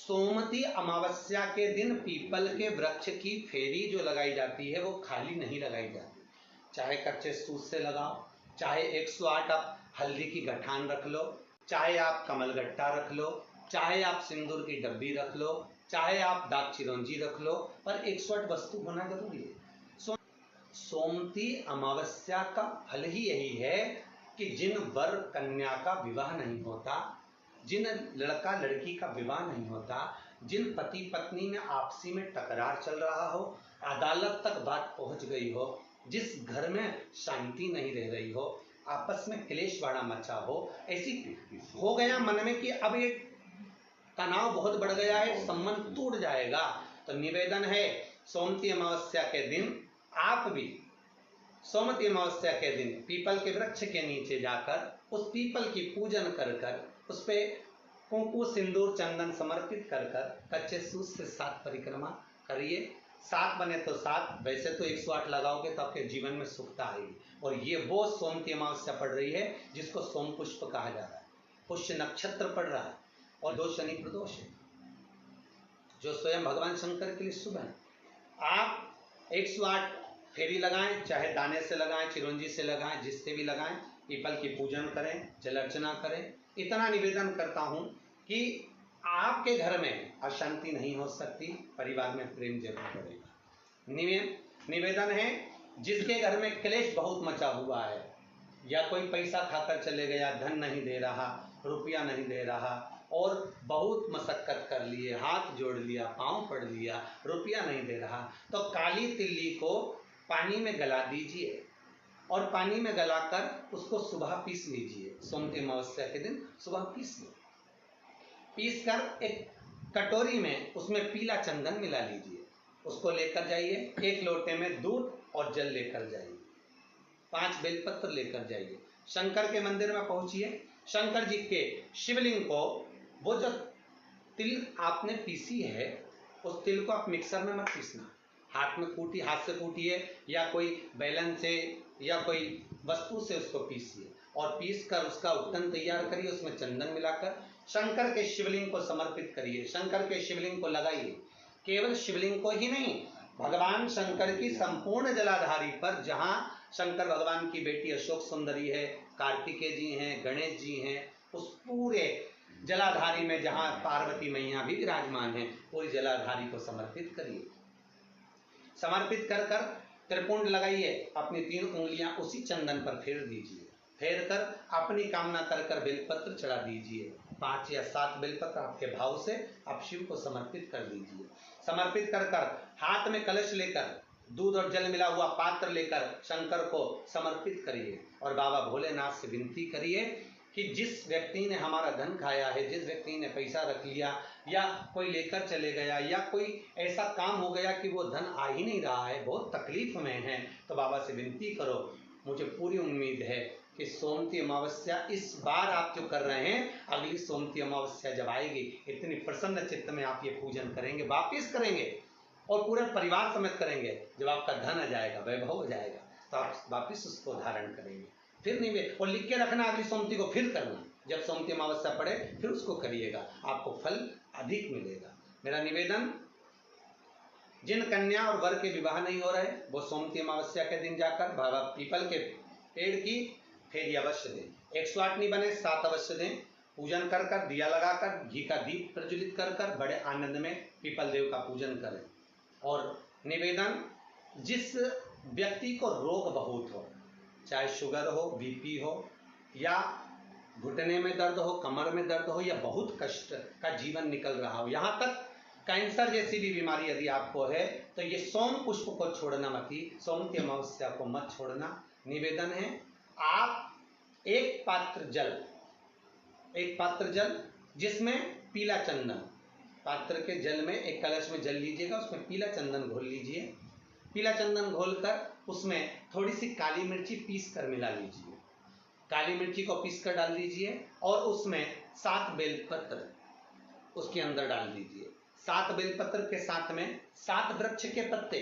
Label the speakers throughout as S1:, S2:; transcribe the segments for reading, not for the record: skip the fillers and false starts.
S1: सोमती अमावस्या के दिन पीपल के वृक्ष की फेरी जो लगाई जाती है वो खाली नहीं लगाई जाती, चाहे कच्चे सूत से लगाओ, चाहे 108 आप हल्दी की गठान रख लो, चाहे आप कमलगट्टा रख लो, चाहे आप सिंदूर की डब्बी रख लो, चाहे आप दाग चिरौंजी रख लो, पर 108 वस्तु होना जरूरी है। सोमती अमावस्या का फल ही यही है कि जिन वर कन्या का विवाह नहीं होता, जिन लड़का लड़की का विवाह नहीं होता, जिन पति पत्नी में आपसी में टकरार चल रहा हो, अदालत तक बात पहुंच गई हो, जिस घर में शांति नहीं रह रही हो, आपस में क्लेश बड़ा मचा हो, ऐसी हो गया मन में कि अब ये तनाव बहुत बढ़ गया है, संबंध टूट जाएगा, तो निवेदन है सोमती अमावस्या के दिन आप भी सोमती अमावस्या के दिन पीपल के वृक्ष के नीचे जाकर उस पीपल की पूजन कर कर उस पे कुंकु सिंदूर चंदन समर्पित कर कर कच्चे सूत से 7 परिक्रमा करिए। 7 बने तो 7, वैसे तो 108 लगाओगे तो आपके जीवन में सुखता आएगी। और ये वो सोमती अमावस्या पड़ रही है जिसको सोम पुष्प कहा जा रहा है, पुष्य नक्षत्र पड़ रहा है और 2 शनि प्रदोष है जो स्वयं भगवान शंकर के लिए शुभ है। आप 108 फेरी लगाएं, चाहे दाने से लगाएं, चिरौंजी से लगाएं, जिससे भी लगाएं, पीपल की पूजन करें, जल अर्चना करें। इतना निवेदन करता हूं कि आपके घर में अशांति नहीं हो सकती, परिवार में प्रेम जरूर बढ़ेगा। निवेदन है जिसके घर में क्लेश बहुत मचा हुआ है, या कोई पैसा खाकर चले गया, धन नहीं दे रहा, रुपया नहीं दे रहा, और बहुत मशक्कत कर लिए, हाथ जोड़ लिया, पांव पड़ लिया, रुपया नहीं दे रहा, तो काली तिल्ली को पानी में गला दीजिए और पानी में गलाकर उसको सुबह पीस लीजिए। सोमती अमावस्या के दिन सुबह पीस लो, पीस कर एक कटोरी में उसमें पीला चंदन मिला लीजिए, उसको लेकर जाइए। 1 लोटे में दूध और जल लेकर जाइए, 5 बेलपत्र लेकर जाइए, शंकर के मंदिर में पहुंचिए। शंकर जी के शिवलिंग को वो जो तिल आपने पीसी है उस तिल को आप मिक्सर में मत पीसना, हाथ से कूटिए या कोई बैलन से या कोई वस्तु से उसको पीसिए और पीस कर उसका उत्तन तैयार करिए, उसमें चंदन मिलाकर शंकर के शिवलिंग को समर्पित करिए, शंकर के शिवलिंग को लगाइए। केवल शिवलिंग को ही नहीं, भगवान शंकर की संपूर्ण जलाधारी पर, जहां शंकर भगवान की बेटी अशोक सुंदरी है, कार्तिकेय जी हैं, गणेश जी हैं, उस पूरे जलाधारी में जहां पार्वती मैया भी विराजमान है, पूरी जलाधारी को समर्पित करिए। समर्पित कर कर त्रिपुंड लगाइए, अपनी 3 उंगलियां उसी चंदन पर फेर दीजिए, फेर कर अपनी कामना कर कर बेलपत्र चढ़ा दीजिए। 5 या 7 बेलपत्र आपके भाव से आप शिव को समर्पित कर दीजिए। समर्पित कर कर हाथ में कलश लेकर दूध और जल मिला हुआ पात्र लेकर शंकर को समर्पित करिए और बाबा भोलेनाथ से विनती करिए कि जिस व्यक्ति ने हमारा धन खाया है, जिस व्यक्ति ने पैसा रख लिया या कोई लेकर चले गया या कोई ऐसा काम हो गया कि वो धन आ ही नहीं रहा है, बहुत तकलीफ में है, तो बाबा से विनती करो। मुझे पूरी उम्मीद है कि सोमती अमावस्या इस बार आप जो कर रहे हैं, अगली सोमती अमावस्या जब आएगी, इतनी प्रसन्न चित्त में आप ये पूजन करेंगे, वापिस करेंगे और पूरे परिवार समेत करेंगे। जब आपका धन आ जाएगा, वैभव हो जाएगा, तो आप वापिस उसको धारण करेंगे। फिर नहीं वे, और लिख के रखना, अगली सोमती को फिर करना, जब सोमती अमावस्या पड़े फिर उसको करिएगा, आपको फल अधिक मिलेगा। मेरा निवेदन, जिन कन्या और वर के विवाह नहीं हो रहे, वो सोमती अमावस्या के दिन जाकर बाबा पीपल के पेड़ की फेरी अवश्य दें। 108 नहीं बने 7 अवश्य दें। पूजन कर कर, दिया लगाकर, घी का दीप प्रज्वलित कर कर बड़े आनंद में पीपल देव का पूजन करें। और निवेदन, जिस व्यक्ति को रोग बहुत हो, चाहे शुगर हो, बीपी हो, या घुटने में दर्द हो, कमर में दर्द हो, या बहुत कष्ट का जीवन निकल रहा हो, यहाँ तक कैंसर जैसी भी बीमारी यदि आपको है, तो ये सोम पुष्प को छोड़ना मत ही, सोमती अमावस्या को मत छोड़ना। निवेदन है, आप एक पात्र जल जिसमें पीला चंदन, पात्र के जल में एक कलश में जल लीजिएगा, उसमें पीला चंदन घोल लीजिए। पीला चंदन घोलकर उसमें थोड़ी सी काली मिर्ची पीस कर मिला लीजिए, काली मिर्ची को पीस कर डाल दीजिए और उसमें 7 बेलपत्र उसके अंदर डाल दीजिए। 7 बेलपत्र के साथ में 7 वृक्ष के पत्ते,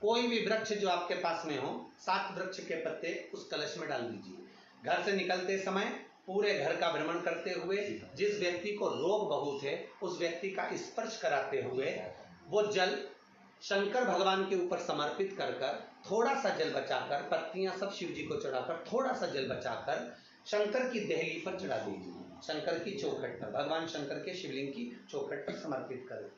S1: कोई भी वृक्ष जो आपके पास में हो, 7 वृक्ष के पत्ते उस कलश में डाल दीजिए। घर से निकलते समय पूरे घर का भ्रमण करते हुए जिस व्यक्ति को रोग बहुत है उस व्यक्ति का स्पर्श कराते हुए वो जल शंकर भगवान के ऊपर समर्पित कर कर थोड़ा सा जल बचाकर, पत्तियां सब शिव जी को चढ़ाकर थोड़ा सा जल बचाकर शंकर की देहली पर चढ़ा दीजिए, शंकर की चौखट पर, भगवान शंकर के शिवलिंग की चौखट पर समर्पित करें।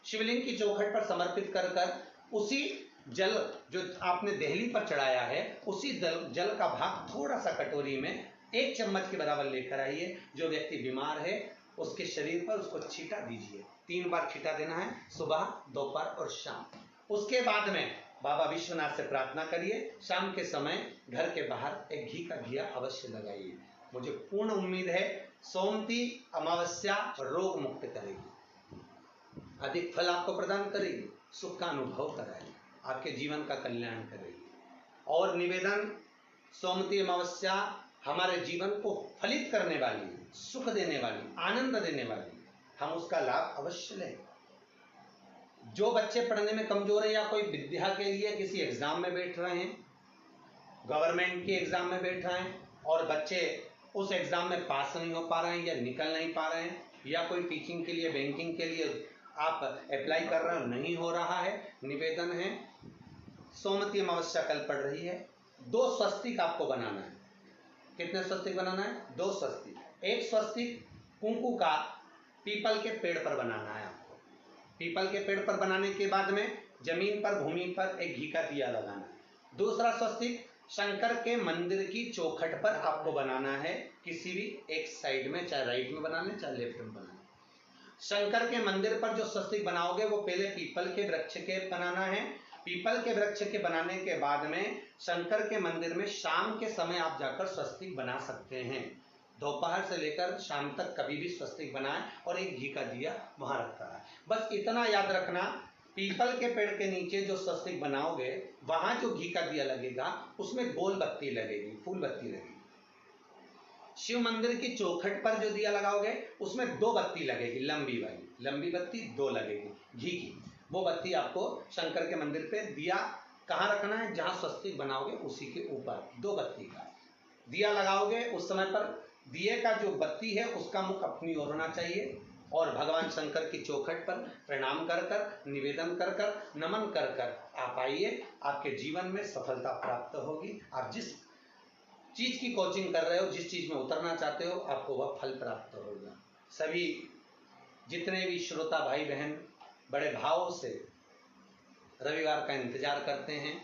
S1: शिवलिंग की चौखट पर समर्पित कर कर उसी जल जो आपने देहली पर चढ़ाया है उसी जल का भाग थोड़ा सा कटोरी में 1 चम्मच के बराबर लेकर आइए। जो व्यक्ति बीमार है उसके शरीर पर उसको छींटा दीजिए, 3 बार छींटा देना है, सुबह, दोपहर और शाम। उसके बाद में बाबा विश्वनाथ से प्रार्थना करिए, शाम के समय घर के बाहर एक घी का दिया अवश्य लगाइए। मुझे पूर्ण उम्मीद है सोमती अमावस्या रोग मुक्त करेगी, अधिक फल आपको प्रदान करेगी, सुख का अनुभव कराएगी, आपके जीवन का कल्याण करेगी। और निवेदन, सोमती अमावस्या हमारे जीवन को फलित करने वाली, सुख देने वाली, आनंद देने वाली, हम उसका लाभ अवश्य लें। जो बच्चे पढ़ने में कमजोर है या कोई विद्या के लिए किसी एग्जाम में बैठ रहे हैं, गवर्नमेंट के एग्जाम में बैठ रहे हैं और बच्चे उस एग्जाम में पास नहीं हो पा रहे हैं या निकल नहीं पा रहे हैं, या कोई टीचिंग के लिए, बैंकिंग के लिए आप अप्लाई कर रहे हो, नहीं हो रहा है, निवेदन है सोमती अमावस्या कल पड़ रही है, 2 स्वस्तिक आपको बनाना है। कितने स्वस्तिक बनाना है? 2 स्वस्तिक। एक स्वस्तिक कुंकू का पीपल के पेड़ पर बनाना है आपको। पीपल के पेड़ पर बनाने के बाद में जमीन पर, भूमि पर एक घी का दिया लगाना है। दूसरा स्वस्तिक शंकर के मंदिर की चौखट पर आपको बनाना है, किसी भी एक साइड में, चाहे राइट में बनाना है चाहे लेफ्ट में बनाना है। शंकर के मंदिर पर जो स्वस्तिक बनाओगे वो पहले पीपल के वृक्ष के बनाना है। पीपल के वृक्ष के बनाने के बाद में शंकर के मंदिर में शाम के समय आप जाकर स्वस्तिक बना सकते हैं। दोपहर से लेकर शाम तक कभी भी स्वस्तिक बनाएं और एक घी का दिया वहां रखा है। बस इतना याद रखना, पीपल के पेड़ के नीचे जो स्वस्तिक बनाओगे वहां जो घी का दिया लगेगा उसमें गोल बत्ती लगेगी, फूल बत्ती लगेगी। शिव मंदिर की चौखट पर जो दिया लगाओगे उसमें 2 बत्ती लगेगी, लंबी वाली, लंबी बत्ती 2 लगेगी घी की। वो बत्ती आपको शंकर के मंदिर पे दिया कहाँ रखना है? जहां स्वस्तिक बनाओगे उसी के ऊपर 2 बत्ती का दिया लगाओगे। उस समय पर दिए का जो बत्ती है उसका मुख अपनी ओर होना चाहिए और भगवान शंकर की चौखट पर प्रणाम कर कर, निवेदन कर कर, नमन कर कर आप आइए। आपके जीवन में सफलता प्राप्त होगी। आप जिस चीज की कोचिंग कर रहे हो, जिस चीज में उतरना चाहते हो, आपको वह फल प्राप्त होगा। सभी जितने भी श्रोता भाई बहन बड़े भाव से रविवार का इंतजार करते हैं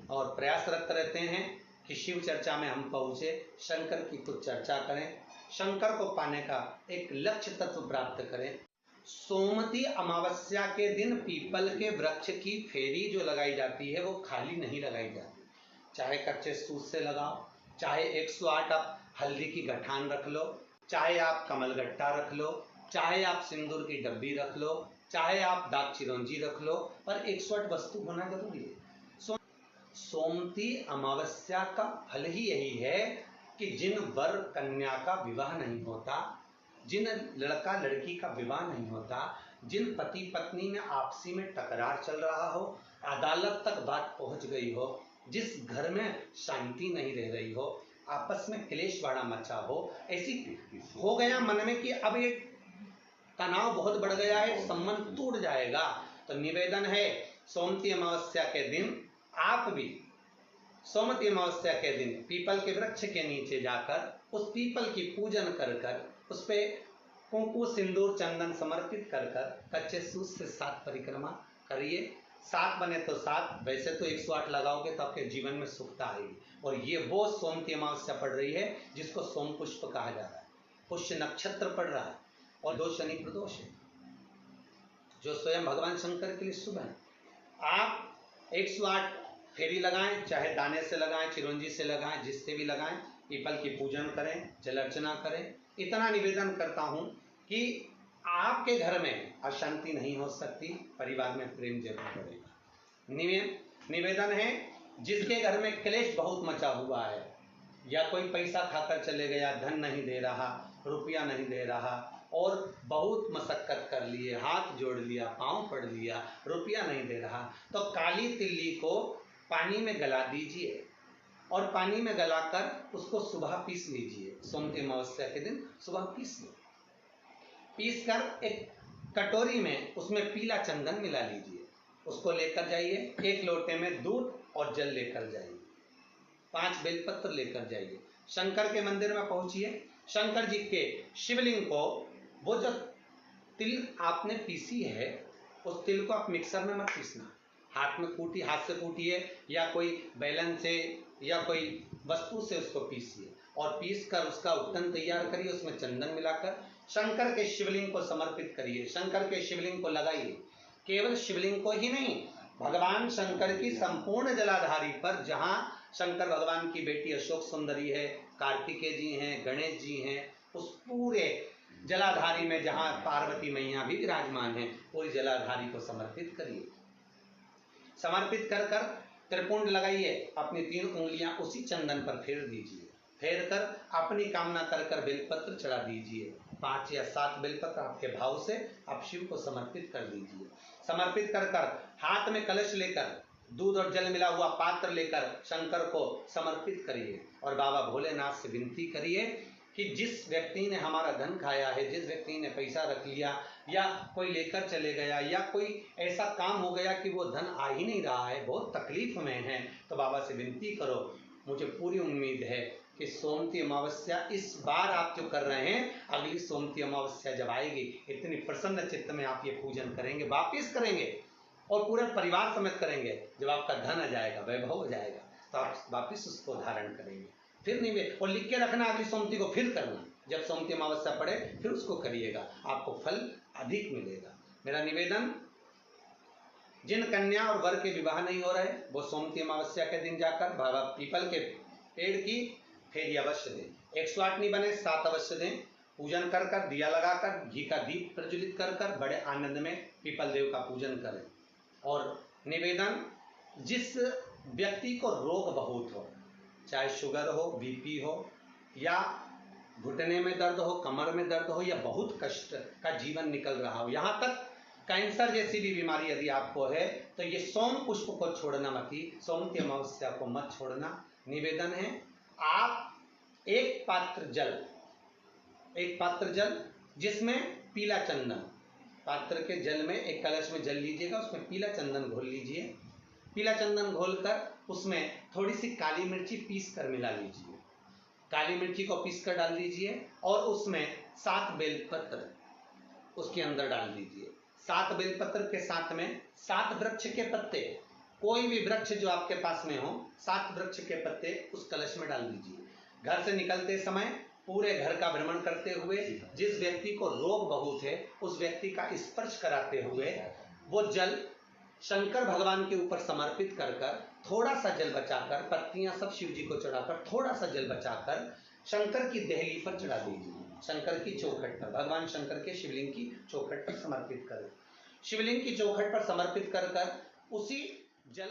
S1: और प्रयासरत रहते हैं कि शिव चर्चा में हम पहुंचे, शंकर की कुछ चर्चा करें, शंकर को पाने का एक लक्ष्य तत्व प्राप्त करें। सोमती अमावस्या के दिन पीपल के वृक्ष की फेरी जो लगाई जाती है वो खाली नहीं लगाई जाती। चाहे कच्चे सूत से लगाओ, चाहे 108 आप हल्दी की गठान रख लो, चाहे आप कमलगट्टा रख लो, चाहे आप सिंदूर की डब्बी रख लो, चाहे आप दाग चिरौंजी रख लो, पर 108 वस्तु होना जरूरी है। सोमती अमावस्या का फल ही यही है कि जिन वर कन्या का विवाह नहीं होता, जिन लड़का लड़की का विवाह नहीं होता, जिन पति पत्नी में आपसी में टकरार चल रहा हो, अदालत तक बात पहुंच गई हो, जिस घर में शांति नहीं रह रही हो, आपस में क्लेश बड़ा मचा हो, ऐसी हो गया मन में कि अब ये तनाव बहुत बढ़ गया है, संबंध टूट जाएगा, तो निवेदन है सोमती अमावस्या के दिन आप भी सोमती अमावस्या के दिन पीपल के वृक्ष के नीचे जाकर उस पीपल की पूजन कर कर उस पे कुंकु सिंदूर चंदन समर्पित कर कर कच्चे सूत से 7 परिक्रमा करिए। 7 बने तो 7, वैसे तो 108 लगाओगे तो आपके जीवन में सुखता आएगी। और ये वो सोमती अमावस्या पड़ रही है जिसको सोम पुष्प कहा जा रहा है, पुष्य नक्षत्र पड़ रहा है और 2 शनि प्रदोष है जो स्वयं भगवान शंकर के लिए शुभ है। आप 108 फेरी लगाएं, चाहे दाने से लगाएं, चिरौंजी से लगाएं, जिससे भी लगाएं, पीपल की पूजन करें, जल अर्चना करें। इतना निवेदन करता हूं कि आपके घर में अशांति नहीं हो सकती, परिवार में प्रेम जरूर बढ़ेगा। निवेदन है जिसके घर में क्लेश बहुत मचा हुआ है या कोई पैसा खाकर चले गया, धन नहीं दे रहा, रुपया नहीं दे रहा और बहुत मशक्कत कर लिए, हाथ जोड़ लिया, पांव पड़ लिया, रुपया नहीं दे रहा, तो काली तिल्ली को पानी में गला दीजिए और पानी में गलाकर उसको सुबह पीस लीजिए। सोमवती अमावस्या के दिन सुबह पीस लो। पीस कर एक कटोरी में उसमें पीला चंदन मिला लीजिए। उसको लेकर जाइए, 1 लोटे में दूध और जल लेकर जाइए, 5 बेलपत्र लेकर जाइए, शंकर के मंदिर में पहुंचिए। शंकर जी के शिवलिंग को, वो जो तिल आपने पीसी है उस तिल को आप मिक्सर में मत पीसना, हाथ से कूटिए या कोई बेलन से या कोई वस्तु से उसको पीसिए और पीस कर उसका उपटन तैयार करिए। उसमें चंदन मिलाकर शंकर के शिवलिंग को समर्पित करिए, शंकर के शिवलिंग को लगाइए। केवल शिवलिंग को ही नहीं, भगवान शंकर की संपूर्ण जलाधारी पर, जहां शंकर भगवान की बेटी अशोक सुंदरी है, कार्तिकेय जी हैं, गणेश जी हैं, उस पूरे जलाधारी में जहां पार्वती मैया भी विराजमान है, पूरी जलाधारी को समर्पित करिए। समर्पित कर कर त्रिपुंड लगाइए, अपनी 3 उंगलियां उसी चंदन पर फेर दीजिए। फेर कर अपनी कामना कर कर बेलपत्र चढ़ा दीजिए। 5 या 7 बेलपत्र आपके भाव से आप शिव को समर्पित कर दीजिए। समर्पित कर कर हाथ में कलश लेकर, दूध और जल मिला हुआ पात्र लेकर शंकर को समर्पित करिए और बाबा भोलेनाथ से विनती करिए कि जिस व्यक्ति ने हमारा धन खाया है, जिस व्यक्ति ने पैसा रख लिया या कोई लेकर चले गया या कोई ऐसा काम हो गया कि वो धन आ ही नहीं रहा है, बहुत तकलीफ में है, तो बाबा से विनती करो। मुझे पूरी उम्मीद है कि सोमवती अमावस्या इस बार आप जो कर रहे हैं, अगली सोमवती अमावस्या जब आएगी, इतनी प्रसन्न चित्त में आप ये पूजन करेंगे, वापिस करेंगे और पूरे परिवार समेत करेंगे। जब आपका धन आ जाएगा, वैभव हो जाएगा, तो आप वापिस उसको धारण करेंगे। फिर नहीं, और लिख के रखना, अगली सोमवती को फिर करना, जब सोमवती अमावस्या पड़े फिर उसको करिएगा, आपको फल अधिक मिलेगा। मेरा निवेदन, जिन कन्या और वर के विवाह नहीं हो रहे, वो सोमवती अमावस्या के दिन जाकर बाबा पीपल के पेड़ की फेरी अवश्य दें। 108 नहीं बने 7 अवश्य दें। पूजन कर कर, दिया लगाकर, घी का दीप प्रज्वलित कर कर बड़े आनंद में पीपल देव का पूजन करें। और निवेदन, जिस व्यक्ति को रोग बहुत हो, चाहे शुगर हो, बीपी हो या घुटने में दर्द हो, कमर में दर्द हो या बहुत कष्ट का जीवन निकल रहा हो, यहाँ तक कैंसर जैसी भी बीमारी यदि आपको है, तो ये सोम पुष्प को छोड़ना मत ही, सोमवती अमावस्या को मत छोड़ना। निवेदन है, आप एक पात्र जल जिसमें पीला चंदन, पात्र के जल में एक कलश में जल लीजिएगा, उसमें पीला चंदन घोल लीजिए। पीला चंदन घोलकर उसमें थोड़ी सी काली मिर्ची पीस कर मिला लीजिए, काली मिर्ची को पीस कर डाल दीजिए और उसमें 7 बेलपत्र उसके अंदर डाल दीजिए। 7 बेलपत्र के साथ में 7 वृक्ष के पत्ते, कोई भी वृक्ष जो आपके पास में हो, 7 वृक्ष के पत्ते उस कलश में डाल दीजिए। घर से निकलते समय पूरे घर का भ्रमण करते हुए, जिस व्यक्ति को रोग बहुत है उस व्यक्ति का स्पर्श कराते हुए वो जल शंकर भगवान के ऊपर समर्पित कर कर, थोड़ा सा जल बचाकर, पत्तियां सब शिव जी को चढ़ाकर, थोड़ा सा जल बचाकर शंकर की देहली पर चढ़ा दीजिए, शंकर की चौखट पर, भगवान शंकर के शिवलिंग की चौखट पर समर्पित करें। शिवलिंग की चौखट पर समर्पित कर कर उसी जल